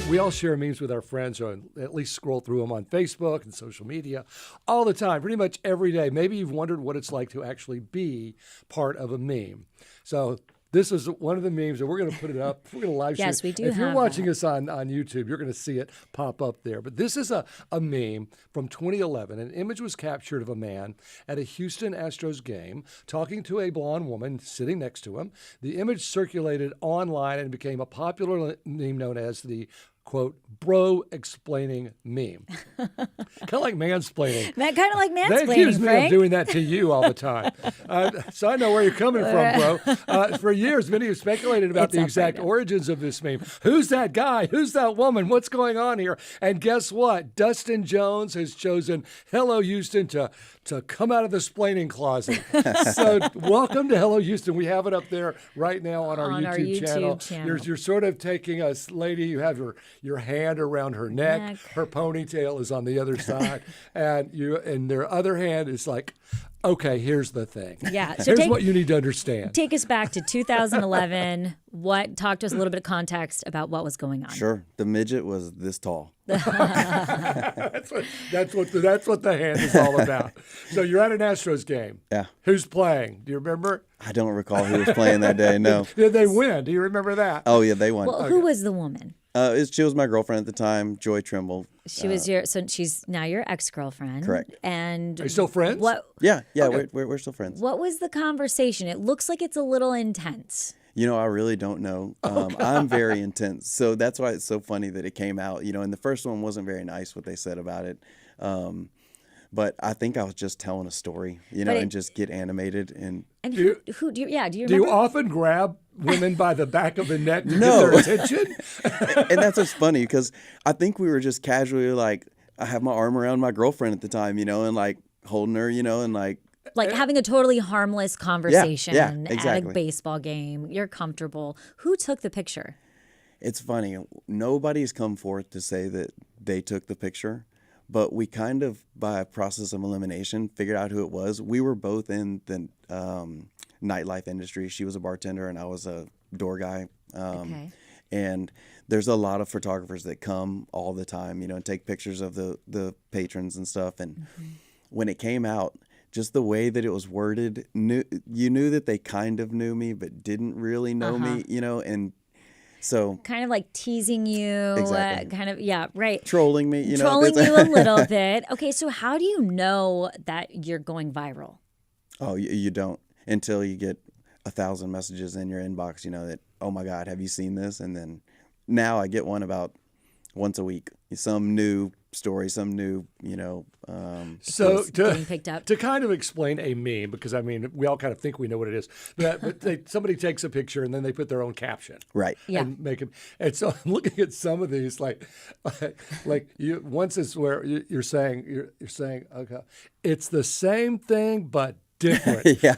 we all share memes with our friends, or at least scroll through them on Facebook and social media all the time, pretty much every day. Maybe you've wondered what it's like to actually be part of a meme. So this is one of the memes, and we're going to put it up. We're going to live stream. Yes, we do. If you're have watching that. us on YouTube, you're going to see it pop up there. But this is a meme from 2011. An image was captured of a man at a Houston Astros game talking to a blonde woman sitting next to him. The image circulated online and became a popular meme known as the quote, bro explaining meme. Kind of like mansplaining. Kind of like mansplaining, They accuse me Frank. of doing that to you all the time. So I know where you're coming from, bro. For years, many have speculated about the exact origins of this meme. Who's that guy? Who's that woman? What's going on here? And guess what? Dustin Jones has chosen Hello Houston to come out of the splaining closet. So welcome to Hello Houston. We have it up there right now on our YouTube channel. You're sort of taking a lady, you have your hand around her neck. Her ponytail is on the other side, and their other hand is like, okay, here's the thing. Yeah. So here's what you need to understand. Take us back to 2011. Talk to us a little bit of context about what was going on. Sure. The midget was this tall. That's what the hand is all about. So you're at an Astros game. Yeah. Who's playing? Do you remember? I don't recall who was playing that day. No. Did they win? Do you remember that? Oh yeah, they won. Well, who was the woman? She was my girlfriend at the time, Joy Trimble. She was she's now your ex-girlfriend. Correct. And are you still friends? Yeah, Okay. we're still friends. What was the conversation? It looks like it's a little intense. I really don't know. I'm very intense. So that's why it's so funny that it came out, and the first one wasn't very nice what they said about it. But I think I was just telling a story, and just get animated. And do you remember? Do you often grab women by the back of the neck to get their attention? And that's what's funny, because I think we were just casually like, I have my arm around my girlfriend at the time, and like holding her, and like having a totally harmless conversation exactly. at a baseball game. You're comfortable. Who took the picture? It's funny. Nobody's come forth to say that they took the picture, but we kind of, by a process of elimination, figured out who it was. We were both in the nightlife industry. She was a bartender and I was a door guy. Okay. And there's a lot of photographers that come all the time, and take pictures of the patrons and stuff. And when it came out, just the way that it was worded, you knew that they kind of knew me, but didn't really know me, and so kind of like teasing you, exactly. Trolling me, trolling you a little bit. Okay, so how do you know that you're going viral? Oh, you don't until you get 1,000 messages in your inbox, that, oh my God, have you seen this? And then now I get one about once a week, some new story, some new, so getting picked up. To kind of explain a meme, because I mean, we all kind of think we know what it is, but somebody takes a picture and then they put their own caption. Right. Yeah. And make it. And so I'm looking at some of these, like you, once it's where you're saying, okay, it's the same thing, but different. Yeah.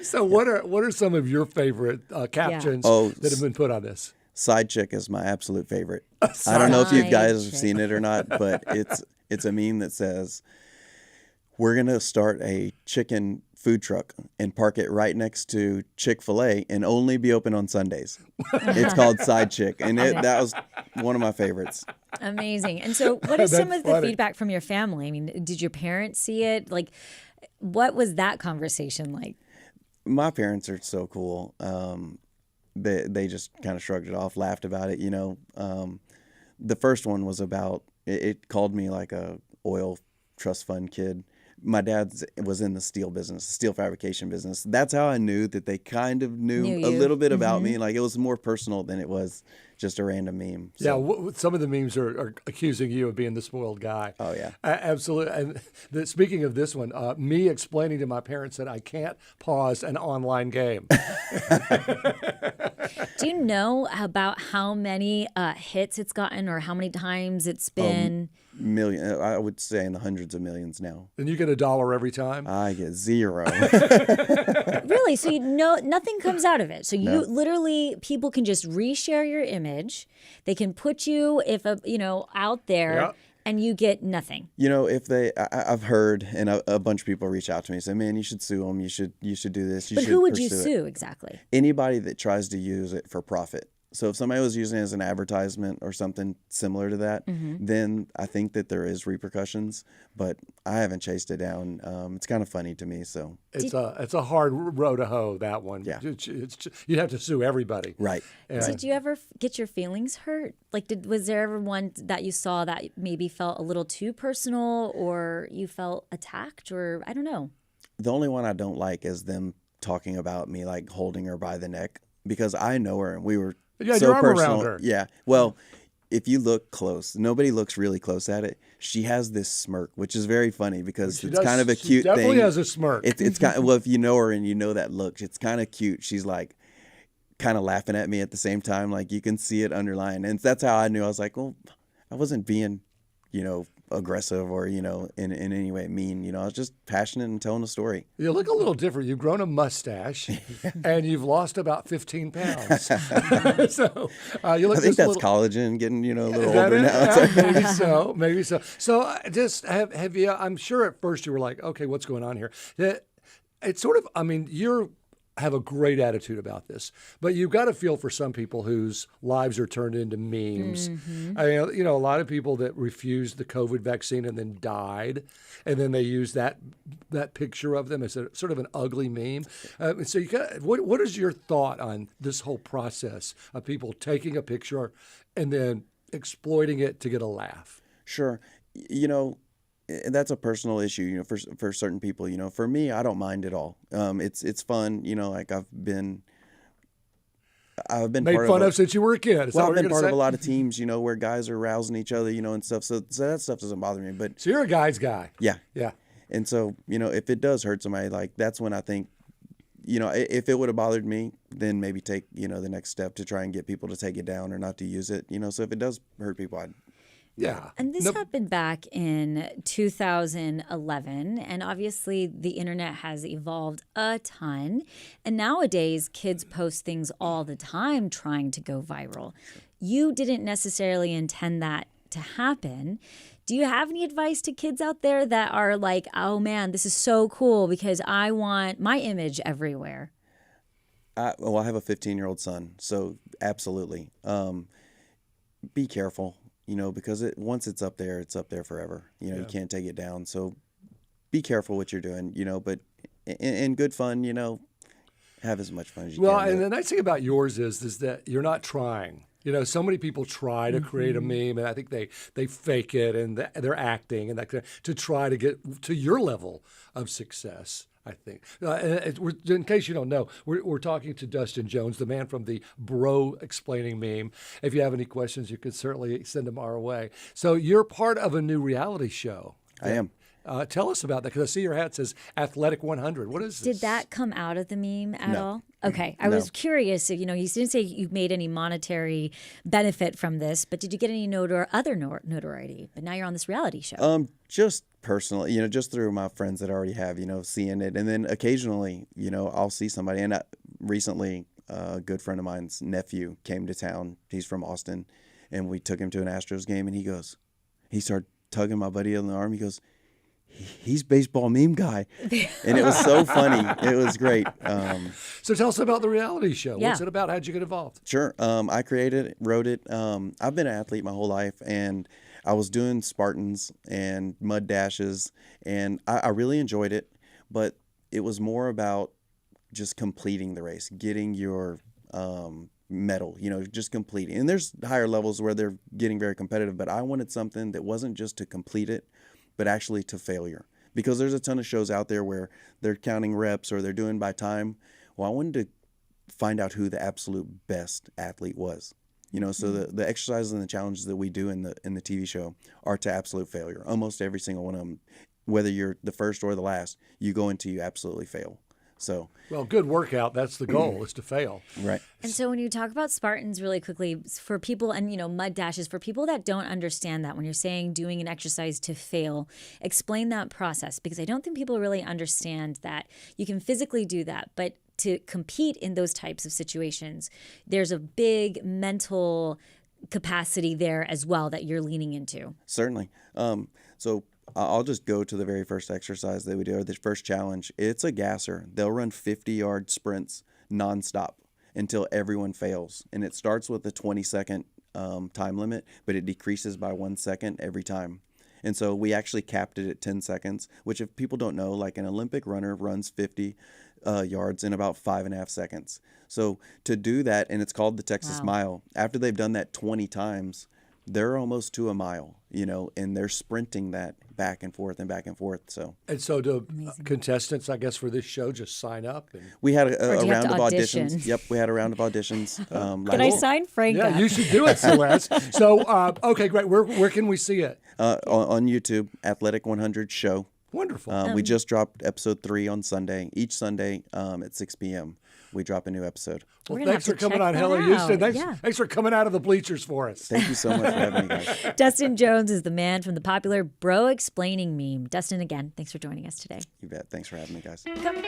So what are some of your favorite captions that have been put on this? Side chick is my absolute favorite. I don't know if you guys have seen it or not, but it's a meme that says, we're going to start a chicken food truck and park it right next to Chick-fil-A and only be open on Sundays. It's called Side Chick, and that was one of my favorites. Amazing. And so what is some of the feedback from your family? I mean, did your parents see it? Like, what was that conversation like? My parents are so cool. They just kind of shrugged it off, laughed about it. The first one was about, it called me like a oil trust fund kid. My dad was in the steel fabrication business. That's how I knew that they kind of knew a little bit about me. Like, it was more personal than it was just a random meme. So. Yeah, some of the memes are accusing you of being the spoiled guy. Oh, yeah. Absolutely. And speaking of this one, me explaining to my parents that I can't pause an online game. Do you know about how many hits it's gotten or how many times it's been? Million. I would say in the hundreds of millions now. And you get $1 every time? I get $0. Really? So nothing comes out of it. So you literally, people can just reshare your image. They can put you out there and you get nothing. I've heard, and a bunch of people reach out to me and say, man, you should sue them. You should do this. But who would you sue exactly? Anybody that tries to use it for profit. So if somebody was using it as an advertisement or something similar to that, then I think that there is repercussions. But I haven't chased it down. It's kind of funny to me. So it's a hard row to hoe, that one. Yeah. You'd have to sue everybody. right. Did you ever get your feelings hurt? Like, was there ever one that you saw that maybe felt a little too personal, or you felt attacked, or I don't know? The only one I don't like is them talking about me like holding her by the neck, because I know her and we were You had so your arm personal. around her. Yeah. Well, if you look close, nobody looks really close at it. She has this smirk, which is very funny because She it's does- kind of a she cute definitely thing. has a smirk. It's kind of, well, if you know her and you know that look, it's kind of cute. She's like kind of laughing at me at the same time. Like you can see it underlying. And that's how I knew. I was like, well, I wasn't being, aggressive or, in any way mean. I was just passionate and telling a story. You look a little different. You've grown a mustache, and you've lost about 15 pounds. So you look I think just a that's little, collagen, getting, a little Is that older it? now. Yeah, maybe so, maybe so. So just have you? I'm sure at first you were like, okay, what's going on here? It's sort of. I mean, you're have a great attitude about this, but you've got to feel for some people whose lives are turned into memes. I mean, a lot of people that refused the COVID vaccine and then died, and then they use that picture of them as a sort of an ugly meme. So you got what is your thought on this whole process of people taking a picture and then exploiting it to get a laugh? Sure. That's a personal issue, for certain people. For me, I don't mind at all. It's fun. Like I've been Made part fun of of since you were a kid. Is that Well, what I've you're been gonna part of say? a lot of teams, where guys are rousing each other, and stuff. So that stuff doesn't bother me. But So you're a guy's guy. yeah, Yeah. and so if it does hurt somebody, like that's when I think, if it would have bothered me, then maybe take the next step to try and get people to take it down or not to use it. So if it does hurt people, I'd. Yeah. And this happened back in 2011. And obviously, the internet has evolved a ton. And nowadays, kids post things all the time trying to go viral. You didn't necessarily intend that to happen. Do you have any advice to kids out there that are like, oh man, this is so cool because I want my image everywhere? I have a 15-year-old son, so absolutely. Be careful. Because once it's up there forever. You can't take it down. So be careful what you're doing, but in good fun, have as much fun as you can. Well, and the nice thing about yours is that you're not trying. So many people try to create a meme, and I think they fake it and they're acting and to try to get to your level of success. I think. In case you don't know, we're talking to Dustin Jones, the man from the Bro Explaining meme. If you have any questions, you could certainly send them our way. So you're part of a new reality show. I am. Tell us about that, because I see your hat says Athletic 100. What is this? Did that come out of the meme at No. all? Okay. I was curious. You didn't say you made any monetary benefit from this, but did you get any other notoriety? But now you're on this reality show. Just personally, just through my friends that already have, seeing it. And then occasionally, I'll see somebody. And recently, a good friend of mine's nephew came to town. He's from Austin. And we took him to an Astros game. And he started tugging my buddy on the arm. He goes, he's baseball meme guy. And it was so funny. It was great. So tell us about the reality show. Yeah. What's it about? How'd you get involved? Sure. I created it, wrote it. I've been an athlete my whole life, and I was doing Spartans and mud dashes, and I really enjoyed it, but it was more about just completing the race, getting your medal, just completing. And there's higher levels where they're getting very competitive, but I wanted something that wasn't just to complete it, but actually to failure. Because there's a ton of shows out there where they're counting reps or they're doing by time. Well, I wanted to find out who the absolute best athlete was. So the exercises and the challenges that we do in the TV show are to absolute failure. Almost every single one of them, whether you're the first or the last, you go into you absolutely fail. So Well, good workout. That's the goal, is to fail. right. And so when you talk about Spartans really quickly, for people and, mud dashes, for people that don't understand that, when you're saying doing an exercise to fail, explain that process, because I don't think people really understand that you can physically do that, but to compete in those types of situations, there's a big mental capacity there as well that you're leaning into. Certainly. So I'll just go to the very first exercise that we do, or the first challenge. It's a gasser. They'll run 50-yard sprints nonstop. until everyone fails. And it starts with a 20-second time limit, but it decreases by 1 second every time. And so we actually capped it at 10 seconds, which if people don't know, like an Olympic runner runs 50 yards in about 5.5 seconds. So to do that, and it's called the Texas Mile, after they've done that 20 times, they're almost to a mile, and they're sprinting that back and forth and back and forth. So do contestants, I guess, for this show just sign up? And... We had a do you have round to of audition? auditions. Yep, we had a round of auditions. Can I sign Frank Yeah, up? you should do it, Celeste. So, okay, great. Where can we see it? On YouTube, Athletic 100 Show. Wonderful. We just dropped episode 3 on Sunday. Each Sunday at 6 p.m. we drop a new episode. Well, thanks for coming on Hello Houston. Thanks for coming out of the bleachers for us. Thank you so much for having me, guys. Dustin Jones is the man from the popular Bro Explaining meme. Dustin, again, thanks for joining us today. You bet. Thanks for having me, guys. Come.